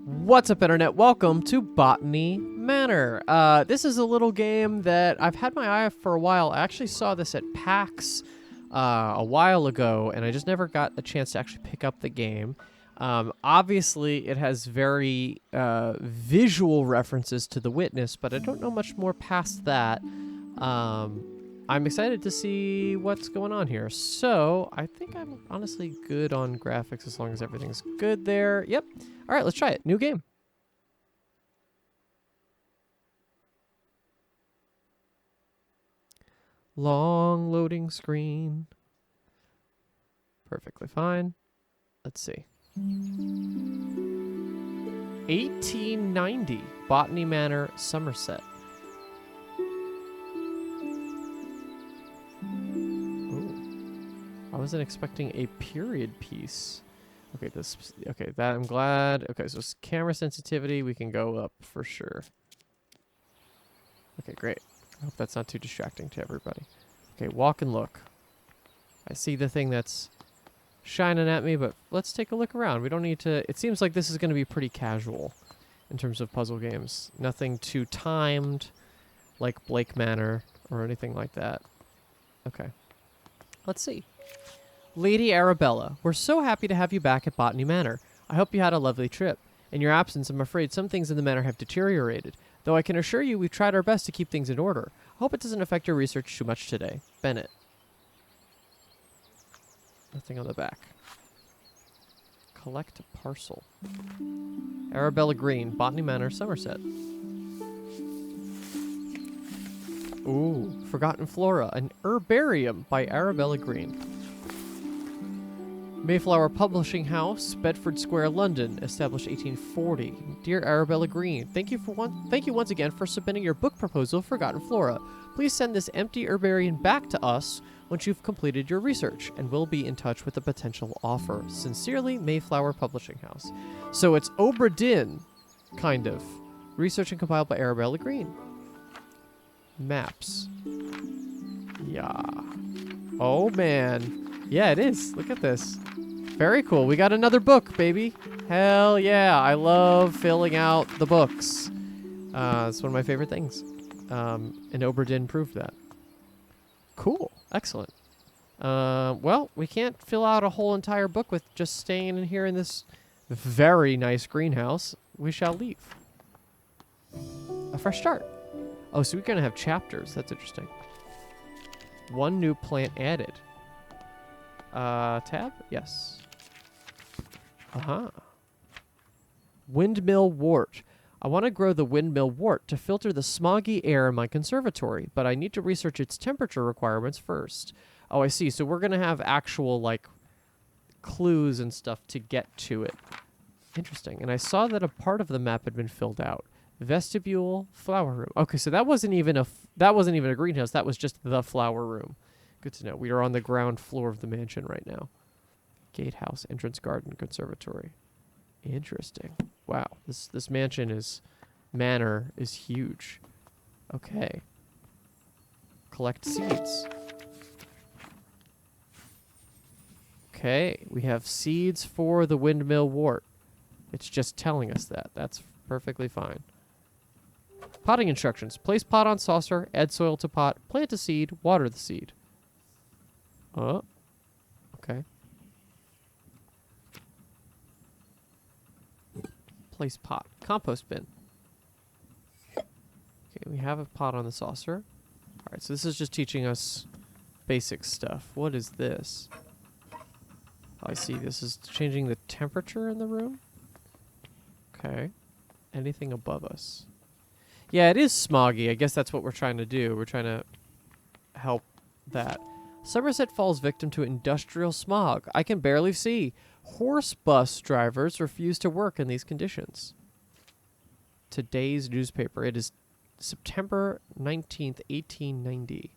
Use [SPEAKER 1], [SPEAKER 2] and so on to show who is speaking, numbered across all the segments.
[SPEAKER 1] What's up, Internet? Welcome to Botany Manor. This is a little game that I've had my eye off for a while. I actually saw this at PAX a while ago, and I just never got a chance to actually pick up the game. Obviously, it has very visual references to The Witness, but I don't know much more past that. I'm excited to see what's going on here. So, I think I'm honestly good on graphics as long as everything's good there. Yep. All right, let's try it. New game. Long loading screen. Perfectly fine. Let's see. 1890, Botany Manor, Somerset. I wasn't expecting a period piece. Okay, that I'm glad. Okay, so camera sensitivity, we can go up for sure. Okay, great. I hope that's not too distracting to everybody. Okay, walk and look. I see the thing that's shining at me, but let's take a look around. We don't need to... It seems like this is going to be pretty casual in terms of puzzle games. Nothing too timed, like Blake Manor or anything like that. Okay. Let's see. Lady Arabella, we're so happy to have you back at Botany Manor. I hope you had a lovely trip. In your absence, I'm afraid some things in the manor have deteriorated, though I can assure you we've tried our best to keep things in order. I hope it doesn't affect your research too much today. Bennett. Nothing on the back. Collect a parcel. Arabella Green, Botany Manor, Somerset. Ooh, Forgotten Flora, an herbarium by Arabella Green. Mayflower Publishing House, Bedford Square, London, established 1840. Dear Arabella Green, thank you once again for submitting your book proposal, Forgotten Flora. Please send this empty herbarium back to us once you've completed your research, and we'll be in touch with a potential offer. Sincerely, Mayflower Publishing House. So it's Obra Dinn, kind of. Research and compiled by Arabella Green. Maps. Yeah. Oh, man. Yeah, it is. Look at this. Very cool. We got another book, baby. Hell yeah. I love filling out the books. It's one of my favorite things. And Obra Dinn proved that. Cool. Excellent. Well, we can't fill out a whole entire book with just staying in here in this very nice greenhouse. We shall leave. A fresh start. Oh, so we're going to have chapters. That's interesting. One new plant added. Tab? Yes. Windmill wart. I want to grow the windmill wart to filter the smoggy air in my conservatory, but I need to research its temperature requirements first. Oh, I see. So we're going to have actual, like, clues and stuff to get to it. Interesting. And I saw that a part of the map had been filled out. Vestibule, flower room. Okay, so that wasn't even a greenhouse. That was just the flower room. Good to know. We are on the ground floor of the mansion right now. Gatehouse, entrance garden, conservatory. Interesting. Wow. This manor is huge. Okay. Collect seeds. Okay, we have seeds for the windmill wart. It's just telling us that. That's perfectly fine. Potting instructions. Place pot on saucer, add soil to pot, plant a seed, water the seed. Oh, okay. Place pot. Compost bin. Okay, we have a pot on the saucer. All right, so this is just teaching us basic stuff. What is this? Oh, I see. This is changing the temperature in the room. Okay. Anything above us? Yeah, it is smoggy. I guess that's what we're trying to do. We're trying to help that. Somerset falls victim to industrial smog. I can barely see. Horse bus drivers refuse to work in these conditions. Today's newspaper. It is September 19th, 1890.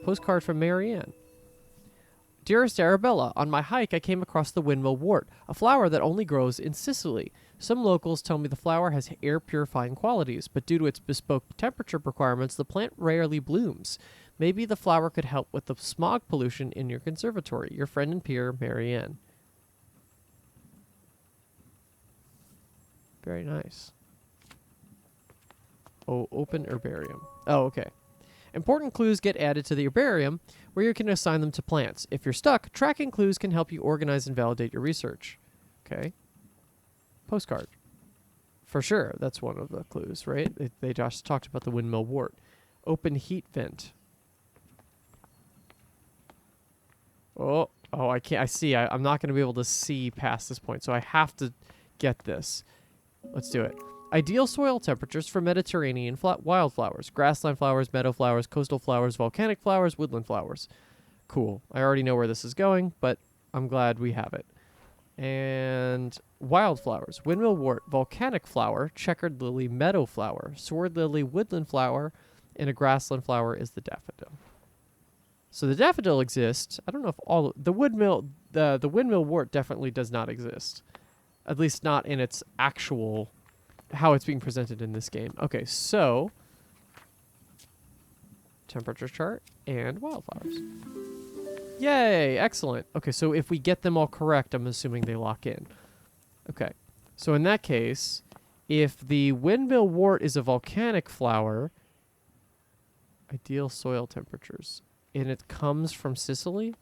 [SPEAKER 1] Postcard from Marianne. Dearest Arabella, on my hike I came across the windmill wart, a flower that only grows in Sicily. Some locals tell me the flower has air-purifying qualities, but due to its bespoke temperature requirements, the plant rarely blooms. Maybe the flower could help with the smog pollution in your conservatory. Your friend and peer, Marianne. Very nice. Oh, open herbarium. Oh, okay. Important clues get added to the herbarium, where you can assign them to plants. If you're stuck, tracking clues can help you organize and validate your research. Okay. Postcard. For sure, that's one of the clues, right? They just talked about the windmill wart. Open heat vent. Oh, I can't. I see. I'm not going to be able to see past this point, so I have to get this. Let's do it. Ideal soil temperatures for Mediterranean wildflowers, grassland flowers, meadow flowers, coastal flowers, volcanic flowers, woodland flowers. Cool. I already know where this is going, but I'm glad we have it. And wildflowers, windmill wart, volcanic flower, checkered lily, meadow flower, sword lily, woodland flower, and a grassland flower is the daffodil. So the daffodil exists. I don't know if all the windmill wart definitely does not exist. At least not in its actual how it's being presented in this game. Okay, so temperature chart and wildflowers. Yay, excellent. Okay, so if we get them all correct, I'm assuming they lock in. Okay, so in that case, if the windmill wart is a volcanic flower, ideal soil temperatures, and it comes from Sicily,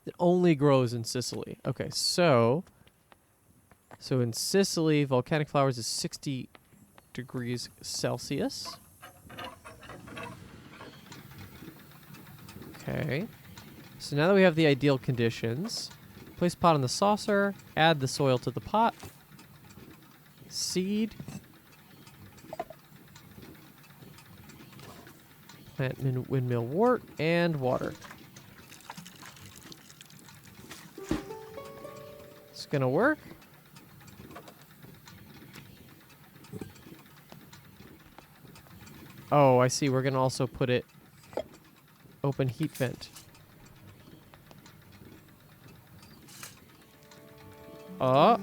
[SPEAKER 1] it only grows in Sicily. Okay, so in Sicily, volcanic flowers is 60 degrees Celsius. Okay. So now that we have the ideal conditions, place pot in the saucer, add the soil to the pot, seed, plant windmill wart, and water. It's gonna work. Oh, I see. We're gonna also put it open heat vent. Oh.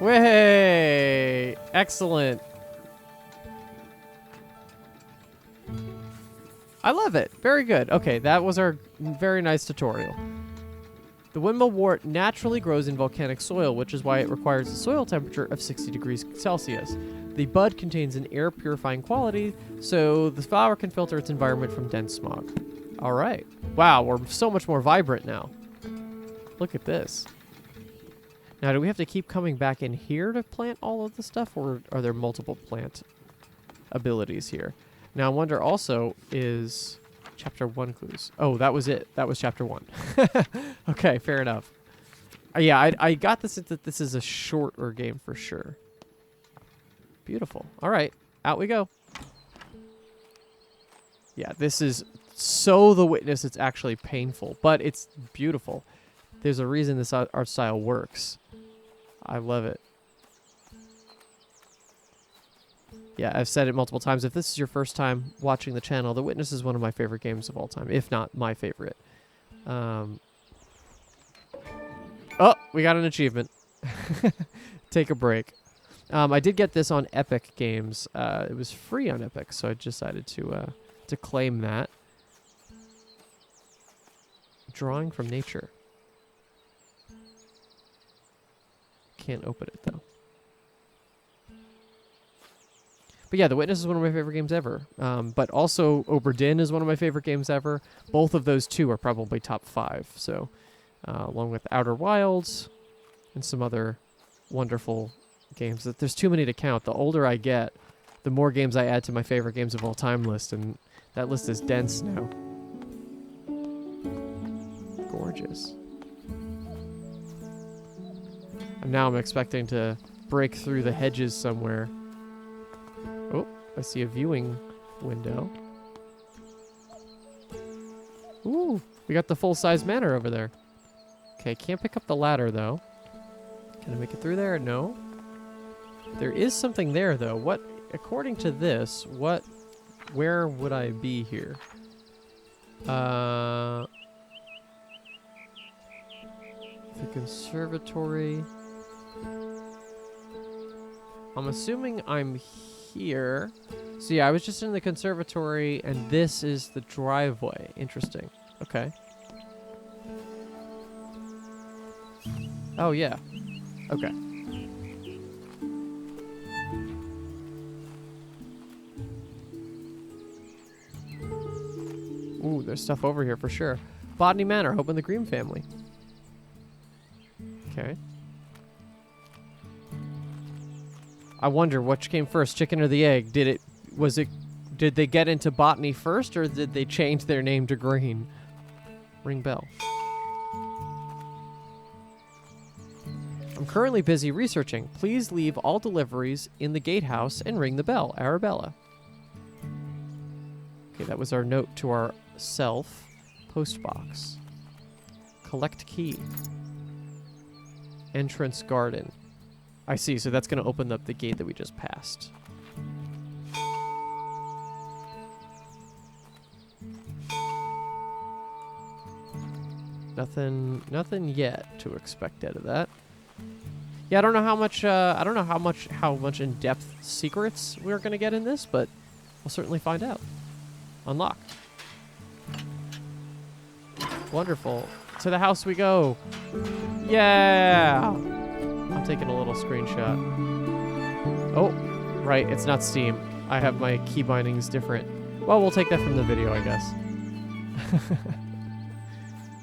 [SPEAKER 1] Way! Excellent. I love it. Very good. Okay, that was our very nice tutorial. The windmill wart naturally grows in volcanic soil, which is why it requires a soil temperature of 60 degrees Celsius. The bud contains an air purifying quality, so the flower can filter its environment from dense smog. All right. Wow, we're so much more vibrant now. Look at this. Now, do we have to keep coming back in here to plant all of the stuff, or are there multiple plant abilities here? Now, I wonder also, is Chapter 1 clues? Oh, that was it. That was Chapter 1. Okay, fair enough. Yeah, I got this that this is a shorter game for sure. Beautiful. All right, out we go. Yeah, this is so The Witness, it's actually painful, but it's beautiful. There's a reason this art style works. I love it. Yeah, I've said it multiple times. If this is your first time watching the channel, The Witness is one of my favorite games of all time, if not my favorite. Oh, we got an achievement. Take a break. I did get this on Epic Games. It was free on Epic, so I decided to claim that. Drawing from nature. Can't open it, though. But yeah, The Witness is one of my favorite games ever. But also, Oberdin is one of my favorite games ever. Both of those two are probably top 5. So, along with Outer Wilds and some other wonderful games. There's too many to count. The older I get, the more games I add to my favorite games of all time list. And that list is dense now. Gorgeous. And now I'm expecting to break through the hedges somewhere. Oh, I see a viewing window. Ooh, we got the full-size manor over there. Okay, can't pick up the ladder, though. Can I make it through there? No. There is something there, though. What, according to this, where would I be here? The conservatory. I'm assuming I'm here. So yeah, I was just in the conservatory, and this is the driveway. Interesting. Okay. Oh, yeah. Okay. Ooh, there's stuff over here for sure. Botany Manor, Hope and the Green family. Okay. I wonder which came first, chicken or the egg? Did they get into botany first, or did they change their name to green? Ring bell. I'm currently busy researching. Please leave all deliveries in the gatehouse and ring the bell. Arabella. Okay, that was our note to our self. Post box. Collect key. Entrance garden. I see, so that's going to open up the gate that we just passed. Nothing yet to expect out of that. Yeah, I don't know how much in-depth secrets we're going to get in this, but we'll certainly find out. Unlock. Wonderful. To the house we go. Yeah! I'm taking a little screenshot. Oh, right, it's not Steam. I have my key bindings different. Well, we'll take that from the video, I guess.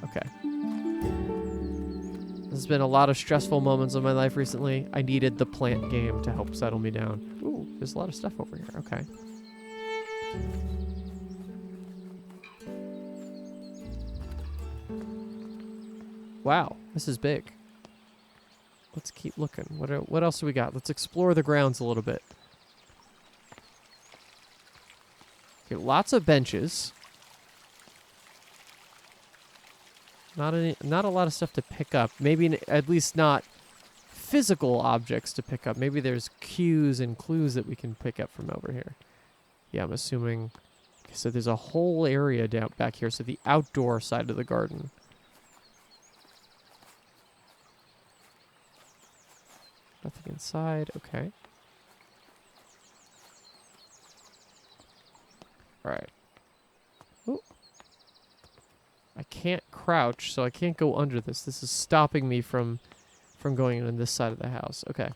[SPEAKER 1] Okay. There's been a lot of stressful moments in my life recently. I needed the plant game to help settle me down. Ooh, there's a lot of stuff over here. Okay. Wow, this is big. Let's keep looking. What else do we got? Let's explore the grounds a little bit. Okay, lots of benches. Not a lot of stuff to pick up. Maybe at least not physical objects to pick up. Maybe there's cues and clues that we can pick up from over here. Yeah, I'm assuming. Okay, so there's a whole area down back here. So the outdoor side of the garden. Nothing inside. Okay. All right. Ooh. I can't crouch, so I can't go under this. This is stopping me from going on this side of the house. Okay.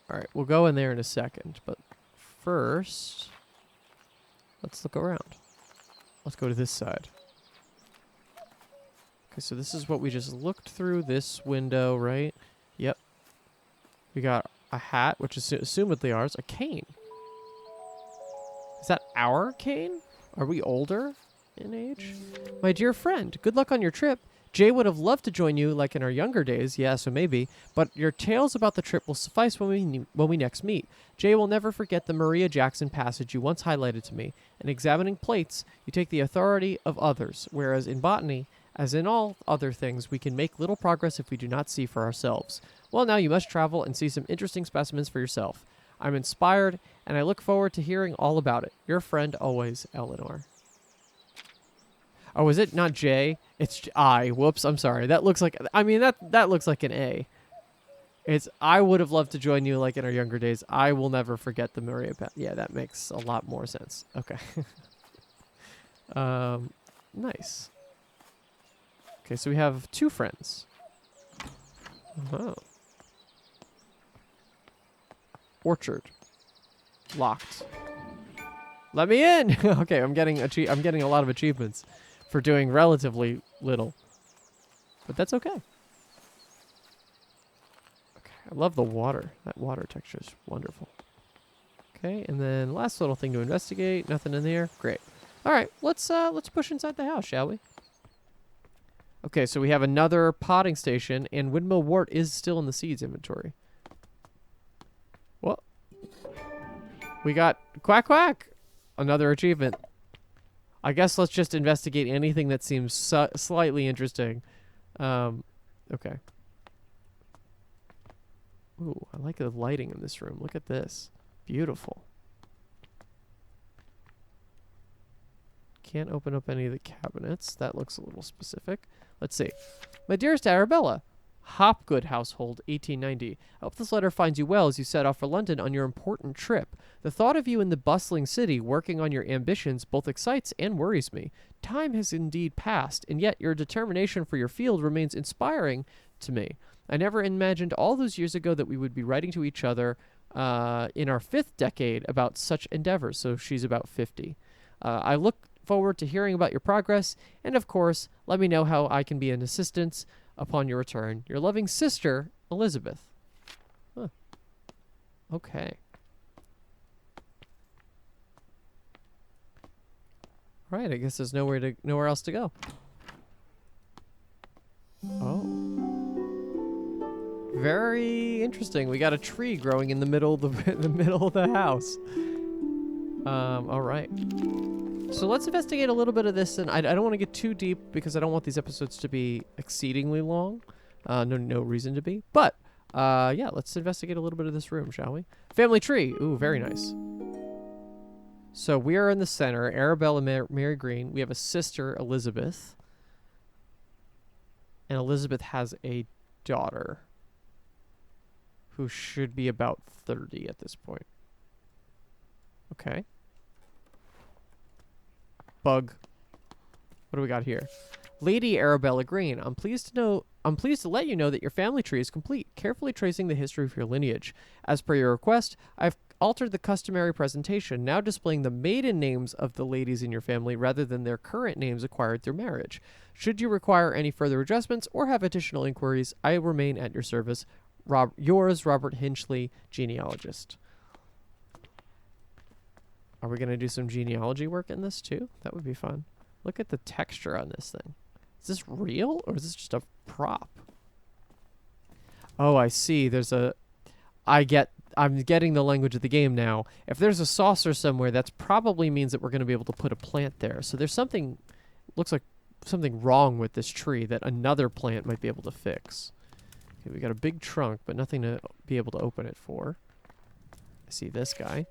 [SPEAKER 1] All right, we'll go in there in a second, but first, let's look around. Let's go to this side. Okay, so this is what we just looked through, this window, right? Yep. We got a hat, which is assumedly ours, a cane. Is that our cane? Are we older in age? My dear friend, good luck on your trip. Jay would have loved to join you like in our younger days, yeah, so maybe, but your tales about the trip will suffice when we next meet. Jay will never forget the Maria Jackson passage you once highlighted to me. In examining plates, you take the authority of others, whereas in botany, as in all other things, we can make little progress if we do not see for ourselves. Well, now you must travel and see some interesting specimens for yourself. I'm inspired, and I look forward to hearing all about it. Your friend always, Eleanor. Oh, is it not J? It's I. Whoops, I'm sorry. That looks like, I mean, that looks like an A. It's, I would have loved to join you like in our younger days. I will never forget the Maria Yeah, that makes a lot more sense. Okay. Nice. Okay, so we have two friends. Oh. Orchard. Locked. Let me in. Okay, I'm getting a lot of achievements for doing relatively little. But that's okay. Okay, I love the water. That water texture is wonderful. Okay, and then last little thing to investigate. Nothing in there. Great. All right, let's push inside the house, shall we? Okay, so we have another potting station, and windmill wart is still in the seeds inventory. Well, we got quack quack. Another achievement. I guess let's just investigate anything that seems slightly interesting. Okay. Ooh, I like the lighting in this room. Look at this. Beautiful. Can't open up any of the cabinets. That looks a little specific. Let's see. My dearest Arabella, Hopgood household, 1890. I hope this letter finds you well as you set off for London on your important trip. The thought of you in the bustling city working on your ambitions both excites and worries me. Time has indeed passed, and yet your determination for your field remains inspiring to me. I never imagined all those years ago that we would be writing to each other in our 5th decade about such endeavors. So she's about 50. I look forward to hearing about your progress, and of course, let me know how I can be an assistance upon your return. Your loving sister, Elizabeth. Huh. Okay. All right, I guess there's nowhere else to go. Oh. Very interesting. We got a tree growing in the middle of the middle of the house. All right. So let's investigate a little bit of this, and I don't want to get too deep because I don't want these episodes to be exceedingly long. No reason to be. But, yeah, let's investigate a little bit of this room, shall we? Family tree. Ooh, very nice. So we are in the center, Arabella Mary Green. We have a sister, Elizabeth. And Elizabeth has a daughter who should be about 30 at this point. Okay. Bug. What do we got here? Lady Arabella Green, I'm pleased to let you know that your family tree is complete, carefully tracing the history of your lineage. As per your request, I've altered the customary presentation, now displaying the maiden names of the ladies in your family rather than their current names acquired through marriage. Should you require any further adjustments or have additional inquiries, I remain at your service. Yours, Robert Hinchley, genealogist. Are we going to do some genealogy work in this too? That would be fun. Look at the texture on this thing. Is this real or is this just a prop? Oh, I see. I'm getting the language of the game now. If there's a saucer somewhere, that probably means that we're going to be able to put a plant there. So there's something, looks like something wrong with this tree that another plant might be able to fix. Okay, we got a big trunk, but nothing to be able to open it for. I see this guy.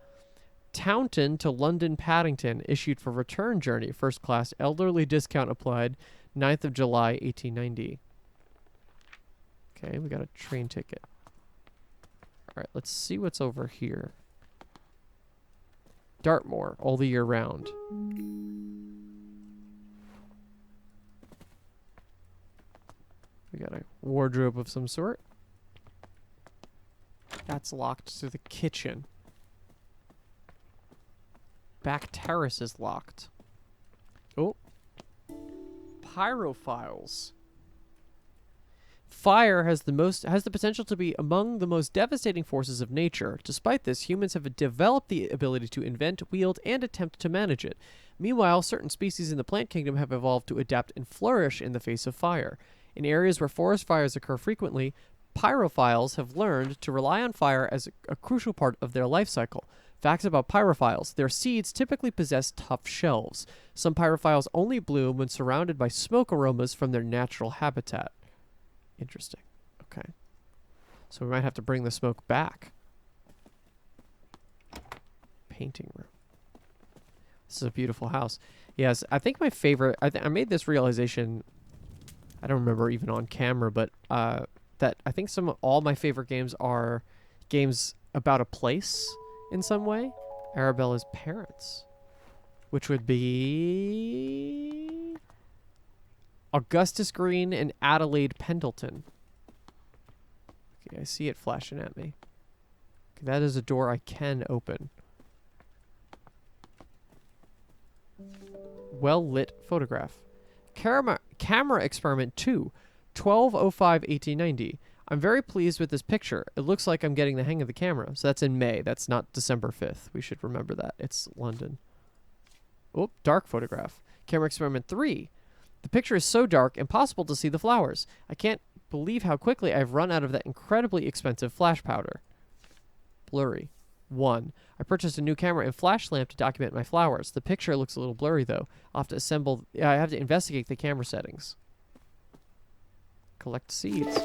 [SPEAKER 1] Taunton to London Paddington, issued for return journey, first class, elderly discount applied, 9th of July, 1890. Okay, we got a train ticket. All right, let's see what's over here. Dartmoor, all the year round. We got a wardrobe of some sort. That's locked to the kitchen. Back terrace is locked. Oh. Pyrophiles. Fire has the potential to be among the most devastating forces of nature. Despite this, humans have developed the ability to invent, wield, and attempt to manage it. Meanwhile, certain species in the plant kingdom have evolved to adapt and flourish in the face of fire. In areas where forest fires occur frequently, pyrophiles have learned to rely on fire as a crucial part of their life cycle. Facts about pyrophiles. Their seeds typically possess tough shells. Some pyrophiles only bloom when surrounded by smoke aromas from their natural habitat. Interesting. Okay. So we might have to bring the smoke back. Painting room. This is a beautiful house. Yes, I think my favorite... I made this realization... I don't remember even on camera, but that I think all my favorite games are games about a place in some way. Arabella's parents, which would be Augustus Green and Adelaide Pendleton. Okay, I see it flashing at me. Okay, that is a door I can open. Well-lit photograph. Camera experiment 2, 12/05/1890. I'm very pleased with this picture. It looks like I'm getting the hang of the camera. So that's in May. That's not December 5th. We should remember that. It's London. Oh, dark photograph. Camera experiment 3. The picture is so dark, impossible to see the flowers. I can't believe how quickly I've run out of that incredibly expensive flash powder. Blurry. 1. I purchased a new camera and flash lamp to document my flowers. The picture looks a little blurry, though. I have to investigate the camera settings. Collect seeds.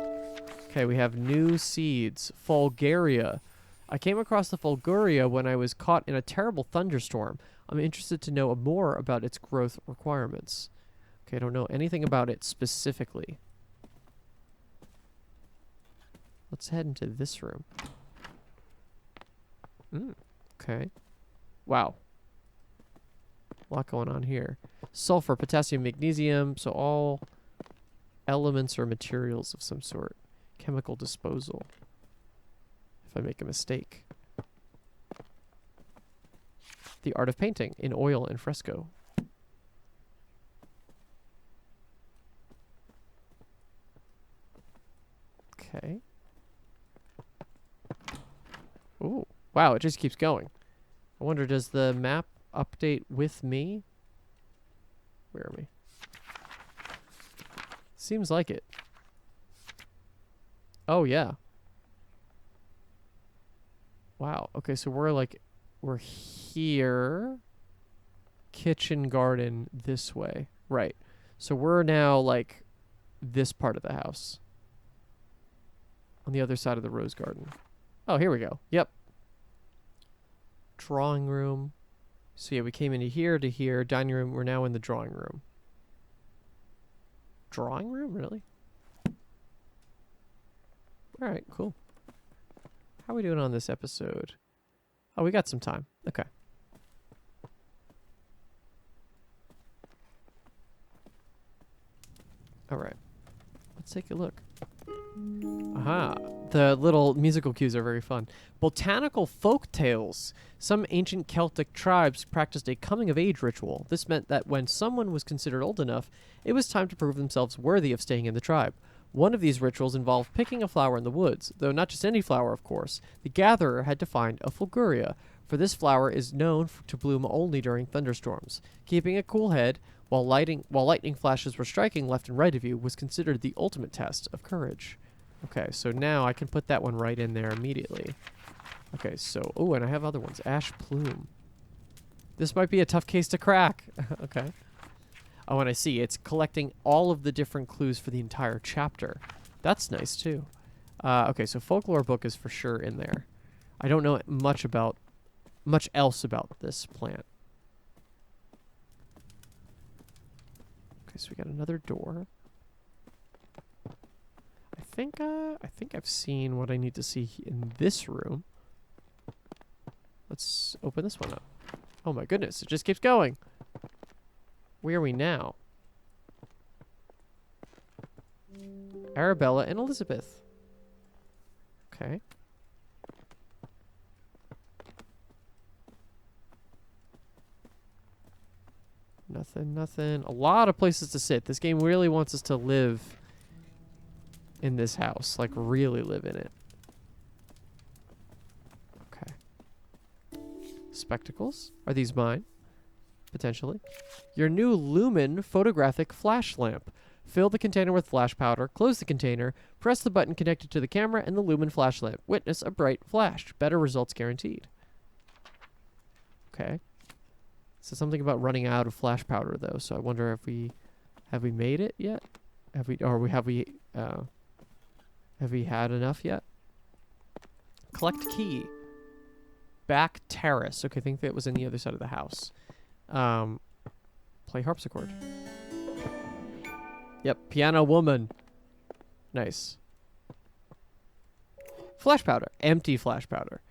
[SPEAKER 1] Okay, we have new seeds. Fulgoria. I came across the fulgoria when I was caught in a terrible thunderstorm. I'm interested to know more about its growth requirements. Okay, I don't know anything about it specifically. Let's head into this room. Okay. Wow. A lot going on here. Sulfur, potassium, magnesium. So all elements or materials of some sort. Chemical disposal. If I make a mistake. The art of painting in oil and fresco. Okay. Ooh. Wow, it just keeps going. I wonder, does the map update with me? Where are we? Seems like it. Oh, yeah. Wow. Okay, so we're here. Kitchen, garden, this way. Right. So we're now, like, this part of the house. On the other side of the rose garden. Oh, here we go. Yep. Drawing room. So yeah, we came into here to here. Dining room. We're now in the drawing room. Drawing room? Really? Alright, cool. How are we doing on this episode? Oh, we got some time. Okay. Alright. Let's take a look. Aha. The little musical cues are very fun. Botanical folk tales. Some ancient Celtic tribes practiced a coming-of-age ritual. This meant that when someone was considered old enough, it was time to prove themselves worthy of staying in the tribe. One of these rituals involved picking a flower in the woods, though not just any flower, of course. The gatherer had to find a fulgoria, for this flower is known to bloom only during thunderstorms. Keeping a cool head while lightning flashes were striking left and right of you was considered the ultimate test of courage. Okay, so now I can put that one right in there immediately. Okay, so... Oh, and I have other ones. Ash plume. This might be a tough case to crack. Okay. Oh, and I see. It's collecting all of the different clues for the entire chapter. That's nice, too. Okay, so folklore book is for sure in there. I don't know much else about this plant. Okay, so we got another door. I think I've seen what I need to see in this room. Let's open this one up. Oh my goodness, it just keeps going. Where are we now? Arabella and Elizabeth. Okay. Nothing. A lot of places to sit. This game really wants us to live in this house. Like, really live in it. Okay. Spectacles? Are these mine? Potentially. Your new Lumen photographic flash lamp. Fill the container with flash powder, close the container, press the button connected to the camera and the Lumen flash lamp. Witness a bright flash. Better results guaranteed. Okay. So something about running out of flash powder though, so I wonder if have we made it yet? Have we had enough yet? Collect key. Back terrace. Okay, I think that was in the other side of the house. Play harpsichord. Yep, piano woman. Nice. Flash powder. Empty flash powder.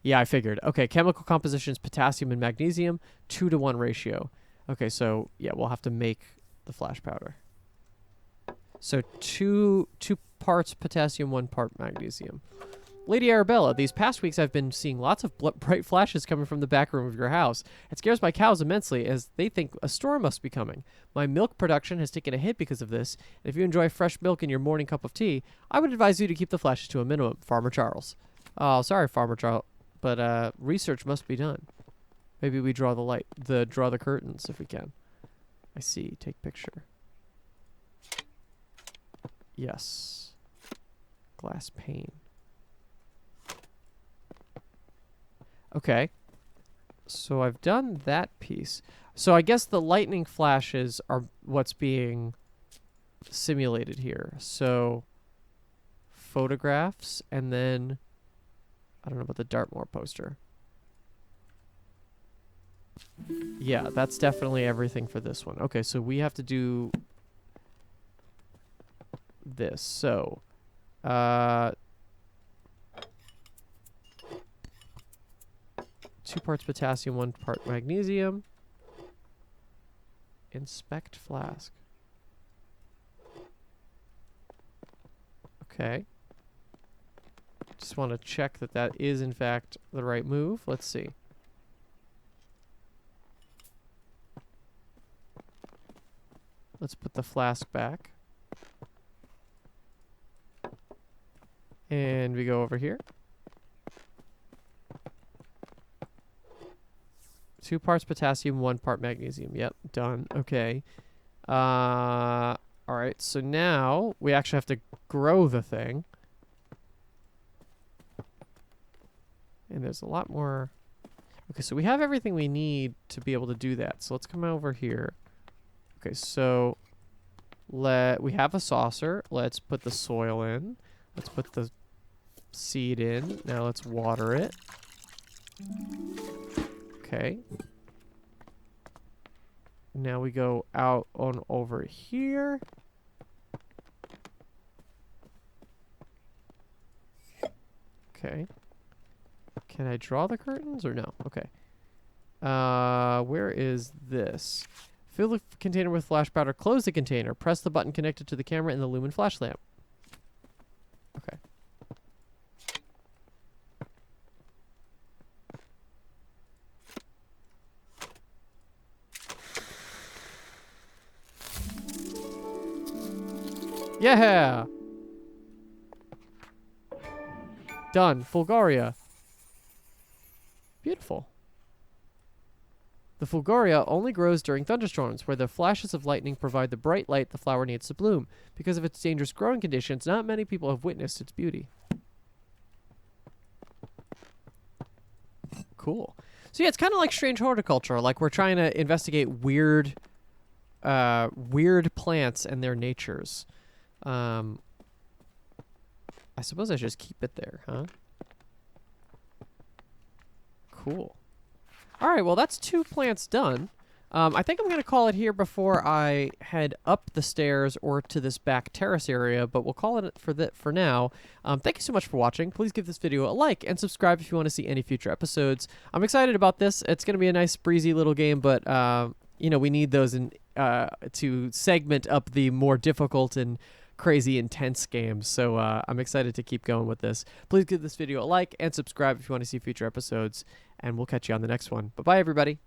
[SPEAKER 1] Yeah, I figured. Okay, chemical compositions, potassium and magnesium, 2-to-1 ratio. Okay, so yeah, we'll have to make the flash powder. So two parts potassium, 1 part magnesium. Lady Arabella, these past weeks I've been seeing lots of bright flashes coming from the back room of your house. It scares my cows immensely as they think a storm must be coming. My milk production has taken a hit because of this, and if you enjoy fresh milk in your morning cup of tea, I would advise you to keep the flashes to a minimum. Farmer Charles. Oh, sorry, Farmer Charles, but research must be done. Maybe we draw the curtains if we can. I see. Take picture. Yes. Glass pane. Okay. So I've done that piece. So I guess the lightning flashes are what's being simulated here. So photographs and then I don't know about the Dartmoor poster. Yeah, that's definitely everything for this one. Okay, so we have to do this. So 2 parts potassium, 1 part magnesium. Inspect flask. Okay. Just want to check that that is, in fact, the right move. Let's see. Let's put the flask back. And we go over here. 2 parts potassium, 1 part magnesium. Yep, done. Okay. All right, so now we actually have to grow the thing. And there's a lot more. Okay, so we have everything we need to be able to do that. So let's come over here. Okay, so we have a saucer. Let's put the soil in. Let's put the seed in. Now let's water it. Okay. Now we go out on over here. Okay. Can I draw the curtains or no? Okay. Where is this? Fill the container with flash powder. Close the container. Press the button connected to the camera and the lumen flash lamp. Okay. Yeah! Done. Fulgoria. Beautiful. The fulgoria only grows during thunderstorms, where the flashes of lightning provide the bright light the flower needs to bloom. Because of its dangerous growing conditions, not many people have witnessed its beauty. Cool. So yeah, it's kind of like strange horticulture. Like we're trying to investigate weird plants and their natures. I suppose I should just keep it there, huh? Cool. All right, well, that's 2 plants done. I think I'm going to call it here before I head up the stairs or to this back terrace area, but we'll call it for now. Thank you so much for watching. Please give this video a like and subscribe if you want to see any future episodes. I'm excited about this. It's going to be a nice, breezy little game, but, you know, we need those to segment up the more difficult and crazy intense games. So I'm excited to keep going with this. Please give this video a like and subscribe if you want to see future episodes, and we'll catch you on the next one. Bye-bye, everybody.